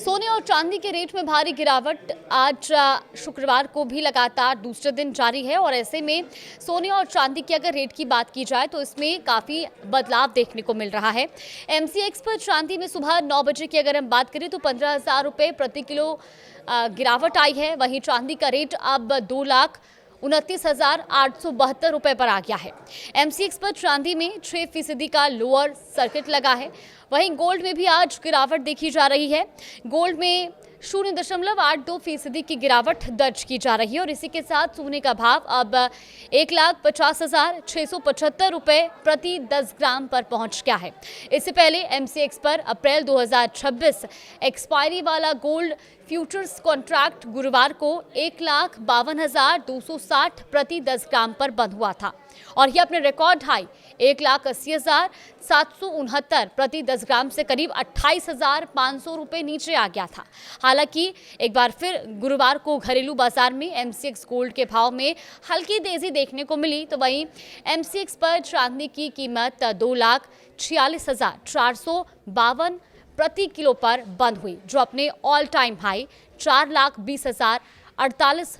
सोने और चांदी के रेट में भारी गिरावट आज शुक्रवार को भी लगातार दूसरे दिन जारी है और ऐसे में सोने और चांदी की अगर रेट की बात की जाए तो इसमें काफ़ी बदलाव देखने को मिल रहा है। एमसीएक्स पर चांदी में सुबह 9 बजे की अगर हम बात करें तो 15,000 रुपये प्रति किलो गिरावट आई है। वहीं चांदी का रेट अब 2,29,872 रुपये पर आ गया है। एमसीएक्स पर चांदी में 6% का लोअर सर्किट लगा है। वहीं गोल्ड में भी आज गिरावट देखी जा रही है। गोल्ड में 0.82% की गिरावट दर्ज की जा रही है और इसी के साथ सोने का भाव अब 1,50,675 रुपये प्रति 10 ग्राम पर पहुंच गया है। इससे पहले एमसीएक्स पर अप्रैल 2026 एक्सपायरी वाला गोल्ड फ्यूचर्स कॉन्ट्रैक्ट गुरुवार को 1,52,260 प्रति 10 ग्राम पर बंद हुआ था और यह अपने रिकॉर्ड हाई 1,80,769 प्रति 10 ग्राम से करीब 28,500 रुपये नीचे आ गया था। हालांकि एक बार फिर गुरुवार को घरेलू बाजार में एमसीएक्स गोल्ड के भाव में हल्की तेजी देखने को मिली, तो वहीं एमसीएक्स पर चांदी की कीमत 2,46,452 प्रति किलो पर बंद हुई, जो अपने ऑल टाइम हाई 4,20,048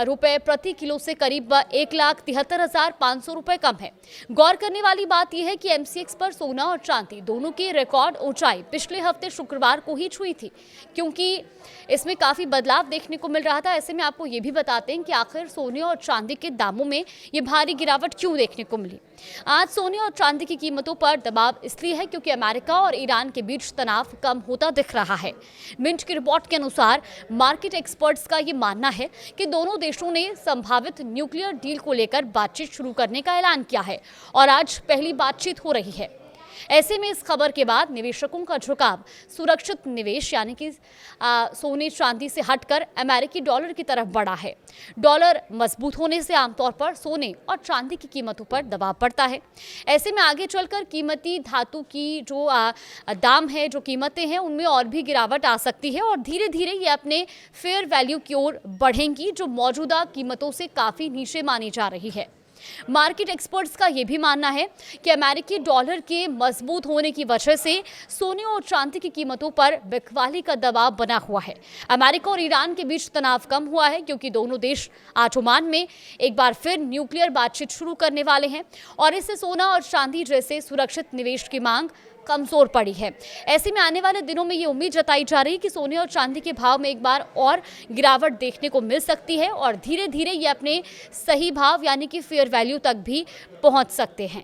रुपए प्रति किलो से करीब 1,73,500 रुपए कम है। गौर करने वाली बात यह है कि एमसीएक्स पर सोना और चांदी दोनों की रिकॉर्ड ऊंचाई पिछले हफ्ते शुक्रवार को ही छुई थी, क्योंकि इसमें काफ़ी बदलाव देखने को मिल रहा था। ऐसे में आपको ये भी बताते हैं कि आखिर सोने और चांदी के दामों में ये भारी गिरावट क्यों देखने को मिली। आज सोने और चांदी की कीमतों पर दबाव इसलिए है क्योंकि अमेरिका और ईरान के बीच तनाव कम होता दिख रहा है। मिंट की रिपोर्ट के अनुसार मार्केट एक्सपर्ट्स का ये मानना है कि दोनों देशों ने संभावित न्यूक्लियर डील को लेकर बातचीत शुरू करने का ऐलान किया है और आज पहली बातचीत हो रही है। ऐसे में इस खबर के बाद निवेशकों का झुकाव सुरक्षित निवेश यानी कि सोने चांदी से हटकर अमेरिकी डॉलर की तरफ बढ़ा है। डॉलर मजबूत होने से आमतौर पर सोने और चांदी की कीमतों पर दबाव पड़ता है। ऐसे में आगे चलकर कीमती धातु की जो दाम है, जो कीमतें हैं, उनमें और भी गिरावट आ सकती है और धीरे धीरे ये अपने फेयर वैल्यू की ओर बढ़ेंगी, जो मौजूदा कीमतों से काफ़ी नीचे मानी जा रही है। मार्केट एक्सपर्ट्स का यह भी मानना है कि अमेरिकी डॉलर के मजबूत होने की वजह से सोने और चांदी की कीमतों पर बिकवाली का दबाव बना हुआ है। अमेरिका और ईरान के बीच तनाव कम हुआ है क्योंकि दोनों देश आज ओमान में एक बार फिर न्यूक्लियर बातचीत शुरू करने वाले हैं और इससे सोना और चांदी जैसे सुरक्षित निवेश की मांग कमजोर पड़ी है। ऐसे में आने वाले दिनों में ये उम्मीद जताई जा रही है कि सोने और चांदी के भाव में एक बार और गिरावट देखने को मिल सकती है और धीरे धीरे ये अपने सही भाव यानी कि फेयर वैल्यू तक भी पहुंच सकते हैं।